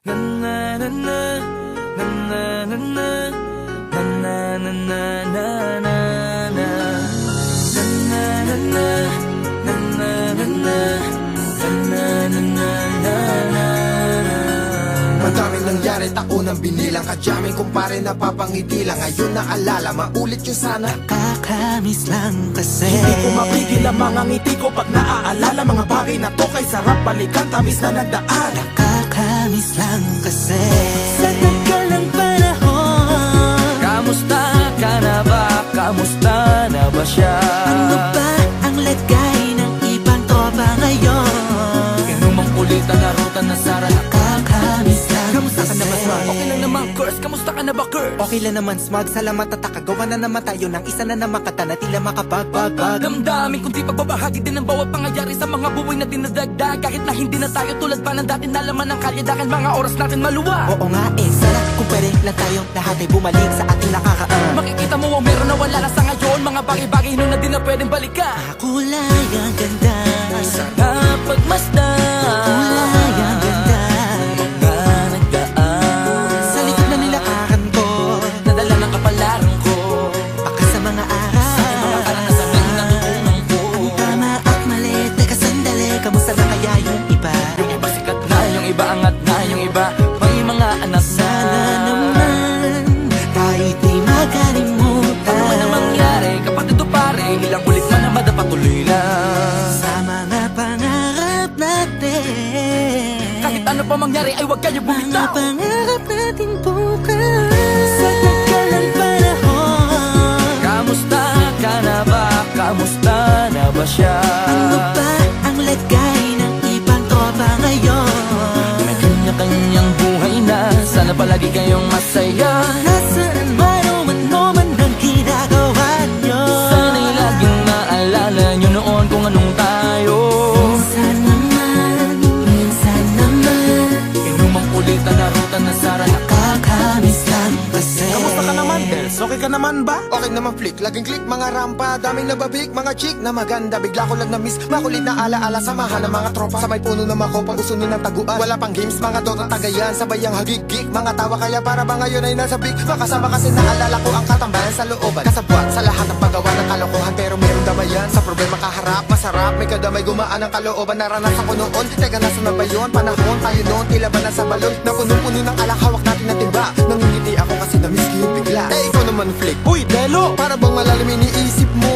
Na na na na na na na na na na na na na na na na na na na. Madaming nangyari, taunang binilang kadyaming kumpare napapangiti lang. Ngayon naalala, maulit yun sana. Nakakamiss lang kasi Hindi ko mapigil ang mga ngiti ko pag naaalala. Mga bagay na to kay sarap balikan, tamis na nagdaan. Nakakamiss lang kasi sa tagal ng panahon. Kamusta ka na ba? Kamusta na ba siya? Ano ba ang lagay ng ibang tropa ngayon? Inumang kulitan na ruta na sara. Nakakamiss lang Kamusta ka na ba, Smug? Okay lang naman, Curse. Kamusta ka na ba, Curse? Okay lang naman, Smug. Salamat at nakagawa na naman tayo ng isa na naman kata na tila makapagbag. Damdamin kundi pagbabahagi din ng bawat pangyayari sa mga buhay na dinadagdag. Kahit na hindi na tayo tulad pa ng dati na laman ng kalye. Dahil mga oras natin maluwa. Oo nga sana kung pwede lang tayong lahat ay bumalik sa ating nakakaan. Makikita mo ang meron na wala na sa ngayon. Mga bagay-bagay nun na di na pwedeng balikan. Kulay ang ganda, Sana pagmasdan kulay ang ganda. mga nagdaan Sa likod na nilakaran ko, nadala ng kapalaran ko. baka sa mga araw. Mga karanasan ng natutunan ko. Ang tama at mali, teka sandali, kamusta na kaya yung iba? Yung iba sikat na, yung iba angat na, yung iba may mga anak na. Sana naman tayo'y di makalimutan. Ano man ang mangyari kapag ito pare, ilang ulit man ang madapatuloy na. Sa mga pangarap natin, Kahit ano pa mangyari ay huwag kayo mga bumitaw. pangarap natin bukas. Sa tagal ng panahon, Kamusta ka na ba? Kamusta na ba siya? ano ba ang lagay ng ibang tropa ngayon? May kanya-kanyang buhay na, sana palagi kayong masaya. Nasaan man o ano man ang ginagawa nyo, Sana'y laging maalala nyo noon kung anong tayo. minsan naman Inumang kulitan na ruta na sara. nakakamiss lang kasi. Kamusta ka naman, Dels? Okay ka naman ba? Okay naman flick, laging click, mga rampa, daming nababik, mga chick na maganda. Bigla ko lang na-miss, makulit na alaala, samahan ng mga tropa. Sa may puno na makopang usunin ng taguan. Wala pang games, mga dota tagayan, sabay ang hagigik. Mga tawa kaya para ba ngayon ay nasa big. Makasama kasi naalala ko ang katambayan sa looban. Kasabwat sa lahat ng paggawa ng kalokohan, pero meron damayan. Sa problema kaharap, masarap, may kadamay gumaan ang kalooban. Naranasan ko noon, teka nasa na ba yun? Panahon tayo noon, tila ba nasa balon? Na puno-puno ng alak, hawak natin na timba. Nangingiti ako kasi na-miss ko yung bigla. Eh ikaw naman flick, Uy, Delo! para bang malalim iniisip mo?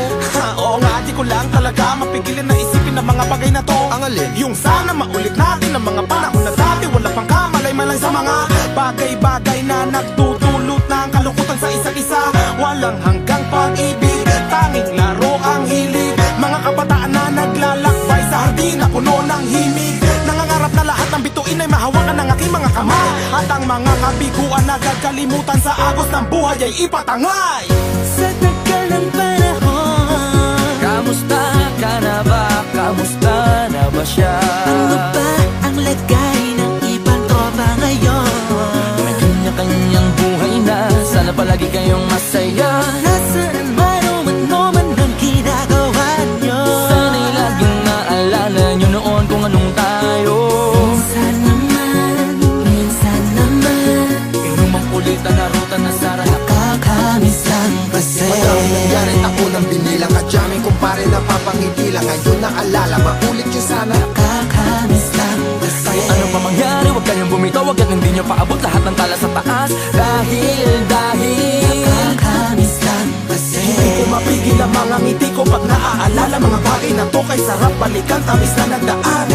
Oo nga, di ko lang talaga mapigilin na isipin ang mga bagay na to. Ang alin? Yung sana maulit natin ang mga panahon na dati. Wala pang kamalay-malay sa mga bagay-bagay na nagdudulot ng kalungkutan sa isa't isa. Walang hanggang pag-ibig, tanging laro ang hilig. Mga kabataan na naglalakbay sa hardin na puno ng himig. Nangangarap na lahat ng bituin ay mahawakan ng aking mga kamay. At ang mga kabiguan na gagalimutan sa agos ng buhay ay ipatangay. Sa tagal ng panahon, Kamusta ka na ba? Kamusta na ba siya? ano ba ang lagay ng ibang tropa ngayon? May kanya-kanyang buhay na, sana palagi kayong masaya. Nasaan man o ano man ang ginagawa nyo, Sana'y laging maalala nyo noon kung anong tayo. minsan naman Inumang kulitan na ruta na sara. nakakamiss lang kasi. Madaming nangyari, taunang binilang kadyaming kumpare napapangiti lang. Ngayon naalala, maulit yun sana. Nakakamiss lang kasi. Kahit ano pa mangyari, huwag kayong bumitaw. Hanggat hindi nyo paabot lahat ng tala sa taas. Dahil Nakakamiss lang kasi. Hindi ko mapigil ang mga ngiti ko pag naaalala. Mga bagay na to kay sarap balikan, tamis na nagdaan.